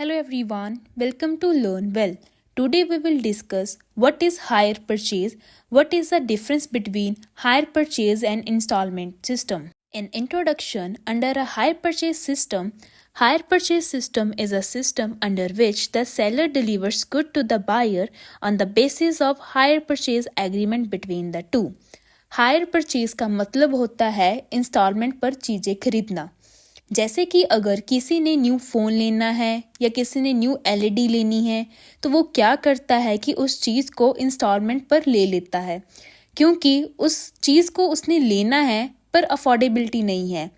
Hello everyone, welcome to Learn Well. Today we will discuss what is hire purchase, what is the difference between hire purchase and installment system. In introduction, under a hire purchase system is a system under which the seller delivers good to the buyer on the basis of hire purchase agreement between the two. Hire purchase का मतलब होता है instalment पर चीज़ें खरीदना। जैसे कि अगर किसी ने न्यू फ़ोन लेना है या किसी ने न्यू एलईडी लेनी है तो वो क्या करता है कि उस चीज़ को इंस्टॉलमेंट पर ले लेता है, क्योंकि उस चीज़ को उसने लेना है पर अफोर्डेबिलिटी नहीं है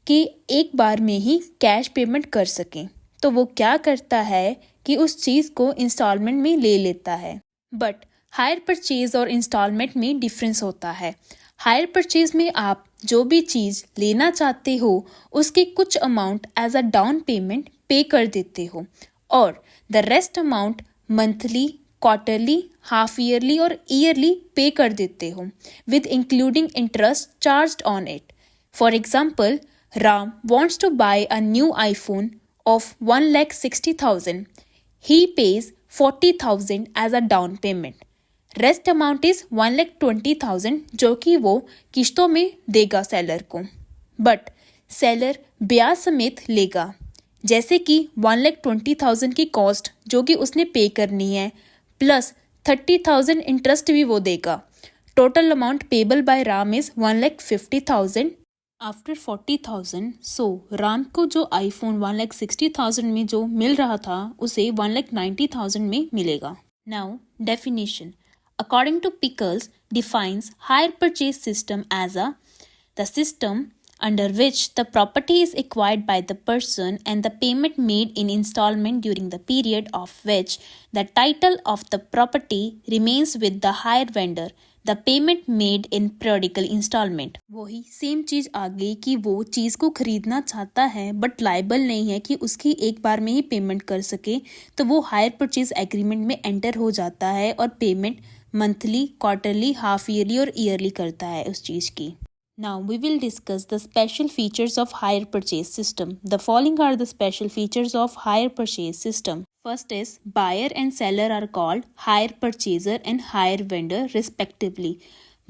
कि एक बार में ही कैश पेमेंट कर सकें। तो वो क्या करता है कि उस चीज़ को इंस्टॉलमेंट में ले लेता है। बट हायर परचेज और इंस्टॉलमेंट में डिफरेंस होता है। हायर परचेज में आप जो भी चीज़ लेना चाहते हो उसके कुछ amount as a down payment pay कर देते हो और the rest amount monthly, quarterly, half yearly और ईयरली पे कर देते हो with including interest charged on it. For example, Ram wants to buy a new iPhone of 1,60,000. He pays 40,000 as a down payment. Rest amount is 1,20,000 जो कि वो किश्तों में देगा सेलर को, बट सेलर ब्याज समेत लेगा। जैसे कि 1,20,000 की कॉस्ट जो कि उसने पे करनी है प्लस 30,000 इंटरेस्ट भी वो देगा। Total amount payable by Ram is 1,50,000 after 40,000। सो राम को जो आईफोन 1,60,000 में जो मिल रहा था उसे 1,90,000 में मिलेगा। Now definition according to Pickles defines hire purchase system as the system under which the property is acquired by the person and the payment made in installment during the period of which the title of the property remains with the hire vendor, the payment made in periodical installment। वही same चीज़ आ गई कि वो चीज़ को खरीदना चाहता है but liable नहीं है कि उसकी एक बार में ही पेमेंट कर सके, तो वो हायर परचेज एग्रीमेंट में एंटर हो जाता है और payment monthly, quarterly, half yearly और ईयरली करता है उस चीज़ की। Now we will discuss the special features of hire purchase system. The following are the special features of hire purchase system. First is buyer and seller are called hire purchaser and hire vendor respectively.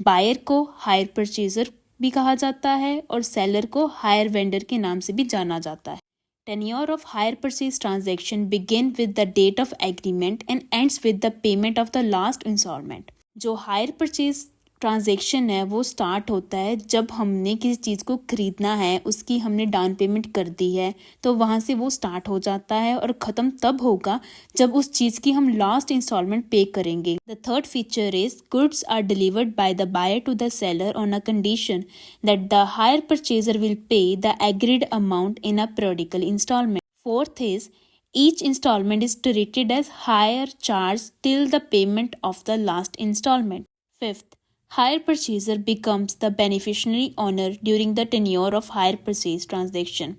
Buyer को hire purchaser भी कहा जाता है और seller को hire vendor के नाम से भी जाना जाता है। Tenure of hire purchase transaction begin with the date of agreement and ends with the payment of the last installment. जो हायर परचेज ट्रांजैक्शन है वो स्टार्ट होता है जब हमने किसी चीज़ को खरीदना है, उसकी हमने डाउन पेमेंट कर दी है तो वहाँ से वो स्टार्ट हो जाता है और ख़त्म तब होगा जब उस चीज़ की हम लास्ट इंस्टॉलमेंट पे करेंगे। The third feature is goods are delivered by the buyer to the seller on a condition that the hire purchaser will pay the agreed amount in a periodical installment. Fourth is each installment is treated as hire charge till the payment of the last installment. Fifth, hire purchaser becomes the beneficiary owner during the tenure of hire purchase transaction.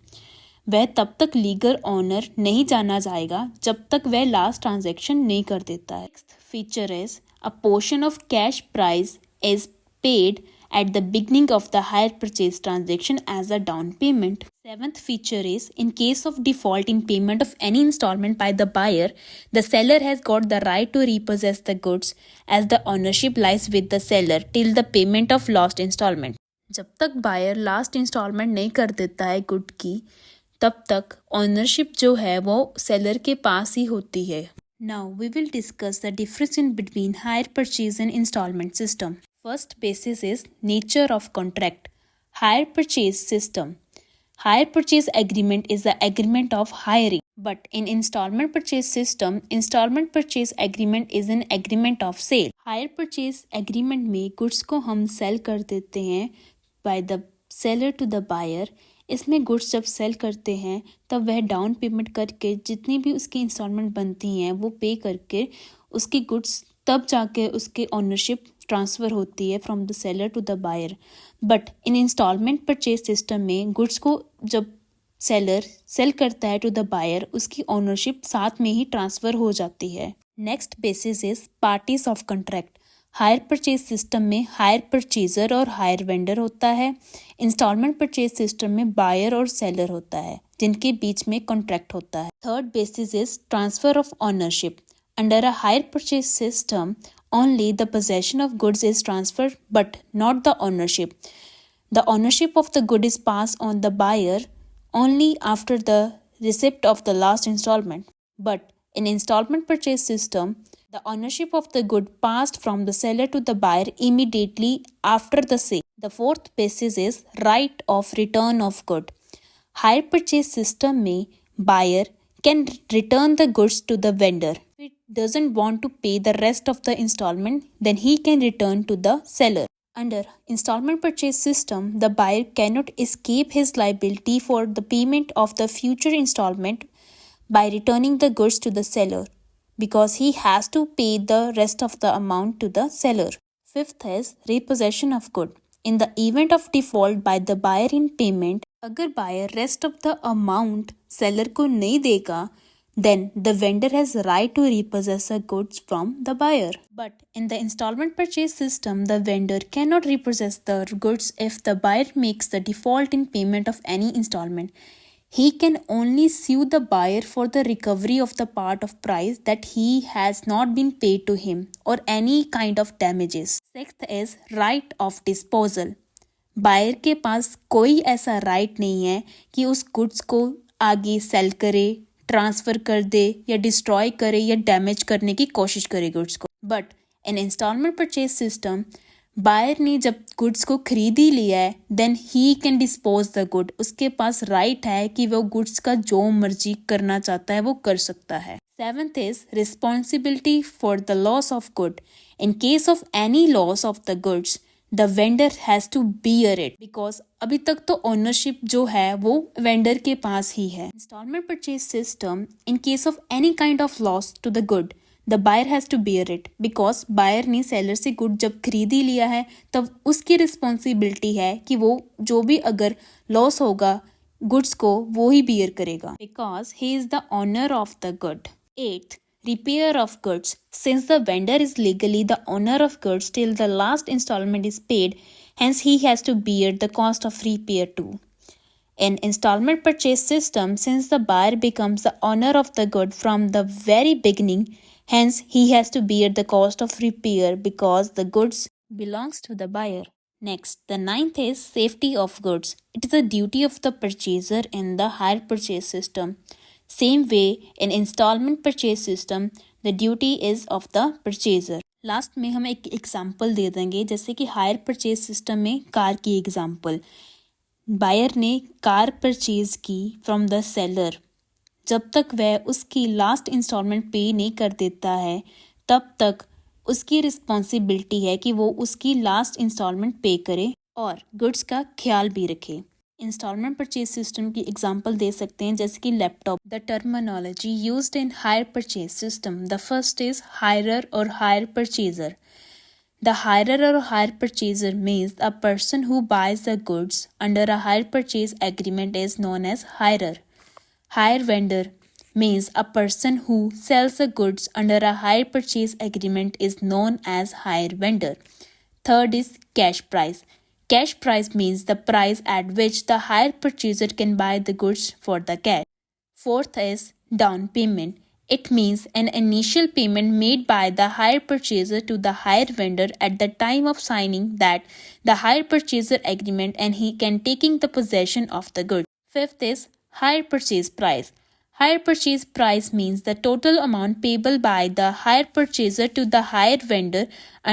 वह तब तक legal honour नहीं जाना जाएगा जब तक वह last transaction नहीं कर देता है। Sixth feature is a portion of cash price is paid at the beginning of the hire purchase transaction as a down payment. Seventh feature is in case of default in payment of any installment by the buyer, the seller has got the right to repossess the goods as the ownership lies with the seller till the payment of last installment. जब तक buyer last instalment नहीं कर देता है good की तब तक ownership जो है वो सेलर के पास ही होती है। Now we will discuss the difference in between hire purchase and installment system. First basis is nature of contract. Hire purchase system. Hire purchase agreement is the agreement of hiring. But in installment purchase system, installment purchase agreement is an agreement of sale. Hire purchase agreement में goods को हम sell कर देते हैं by the seller to the buyer. इसमें goods जब cell करते हैं तब वह डाउन पेमेंट करके जितनी भी उसकी इंस्टॉलमेंट बनती हैं वो पे करके उसकी गुड्स तब जाके उसके ओनरशिप ट्रांसफ़र होती है from the seller to the buyer. But in instalment purchase system में गुड्स को जब सेलर सेल करता है टू द बायर उसकी ओनरशिप साथ में ही ट्रांसफ़र हो जाती है। Next basis is parties of contract. Hire purchase system में हायर परचेजर और हायर वेंडर होता है। इंस्टॉलमेंट परचेज सिस्टम में बायर और सेलर होता है जिनके बीच में कॉन्ट्रैक्ट होता है। Third basis is transfer of ownership. Under a higher purchase system only the possession of goods is transferred but not the ownership. The ownership of the good is passed on the buyer only after the receipt of the last installment. But in installment purchase system, the ownership of the good passed from the seller to the buyer immediately after the sale. The fourth basis is right of return of good. Hire purchase system में buyer can return the goods to the vendor. If it doesn't want to pay the rest of the installment, then he can return to the seller. Under installment purchase system, the buyer cannot escape his liability for the payment of the future installment by returning the goods to the seller because he has to pay the rest of the amount to the seller. Fifth is repossession of good. In the event of default by the buyer in payment, अगर buyer rest of the amount seller को नहीं देगा, then the vendor has right to repossess the goods from the buyer. But in the installment purchase system, the vendor cannot repossess the goods if the buyer makes the default in payment of any installment. He can only sue the buyer for the recovery of the part of price that he has not been paid to him or any kind of damages. Sixth is right of disposal. Buyer के पास कोई ऐसा right नहीं है कि उस goods को आगे सेल करे, ट्रांसफ़र कर दे या डिस्ट्रॉय करे या डैमेज करने की कोशिश करे गुड्स को। But in instalment purchase system buyer ने जब गुड्स को खरीद ही लिया है then he can dispose the good. उसके पास राइट है कि वो गुड्स का जो मर्जी करना चाहता है वो कर सकता है। Seventh is responsibility for the loss of good. In case of any loss of the goods the vendor has to bear it because अभी तक तो ओनरशिप जो है वो वेंडर के पास ही है। Instalment purchase system in case of any kind of loss to the good the buyer has to bear it because buyer ने सेलर से गुड जब खरीद ही लिया है तब उसकी रिस्पॉन्सिबिलिटी है कि वो जो भी अगर लॉस होगा गुड्स को वो ही बियर करेगा because he is the owner of the good. Eighth, repair of goods. Since the vendor is legally the owner of goods till the last installment is paid, hence he has to bear the cost of repair too. In installment purchase system, since the buyer becomes the owner of the good from the very beginning, hence he has to bear the cost of repair because the goods belongs to the buyer. Next, the ninth is safety of goods. It is a duty of the purchaser in the hire purchase system. Same way in installment purchase system, the duty is of the purchaser. Last में हम एक example दे देंगे जैसे कि higher purchase system में car की example. Buyer ने car purchase की फ्रॉम द सेलर। जब तक वह उसकी लास्ट इंस्टॉलमेंट पे नहीं कर देता है तब तक उसकी रिस्पॉन्सिबिलिटी है कि वो उसकी लास्ट इंस्टॉलमेंट पे करे और गुड्स का ख्याल भी रखे। इंस्टॉलमेंट परचेज सिस्टम की एग्जांपल दे सकते हैं जैसे कि laptop. The terminology used in hire purchase system, the first is hirer और hire purchaser. The hirer or hire purchaser means a person who buys the goods under a hire purchase agreement is known as hirer. Hire vendor means a person who sells the goods under a hire purchase agreement is known as hire vendor. Third is cash price. Cash price means the price at which the hire purchaser can buy the goods for the cash. Fourth is down payment. It means an initial payment made by the hire purchaser to the hire vendor at the time of signing that the hire purchaser agreement and he can taking the possession of the goods. Fifth is hire purchase price. Hire purchase price means the total amount payable by the hire purchaser to the hire vendor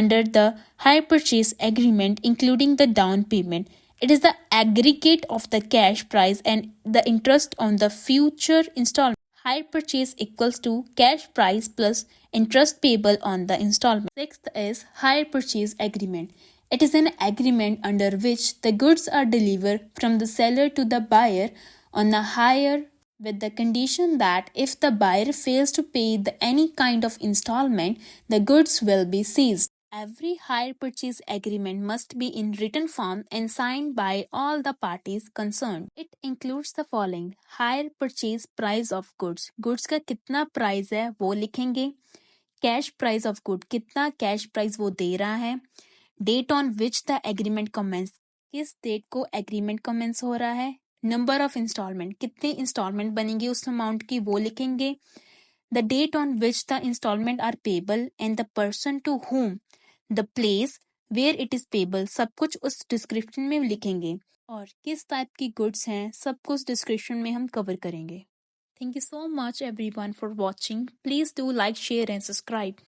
under the hire purchase agreement including the down payment. It is the aggregate of the cash price and the interest on the future installment. Hire purchase equals to cash price plus interest payable on the installment. Sixth is hire purchase agreement. It is an agreement under which the goods are delivered from the seller to the buyer on a hire with the condition that if the buyer fails to pay any kind of installment, the goods will be seized. Every hire purchase agreement must be in written form and signed by all the parties concerned. It includes the following: hire purchase price of goods. Goods का कितना price है वो लिखेंगे। Cash price of good, कितना cash price वो दे रहा है। Date on which the agreement commence, किस डेट को एग्रीमेंट कमेंस हो रहा है। नंबर ऑफ इंस्टॉलमेंट, कितने इंस्टॉलमेंट बनेंगे उस अमाउंट की वो लिखेंगे। The date on which the instalment are payable and the person to whom, the place where it is payable, सब कुछ उस डिस्क्रिप्शन में लिखेंगे। और किस टाइप की गुड्स हैं सब कुछ डिस्क्रिप्शन में हम कवर करेंगे। Thank you so much everyone for watching. Please do like, share and subscribe.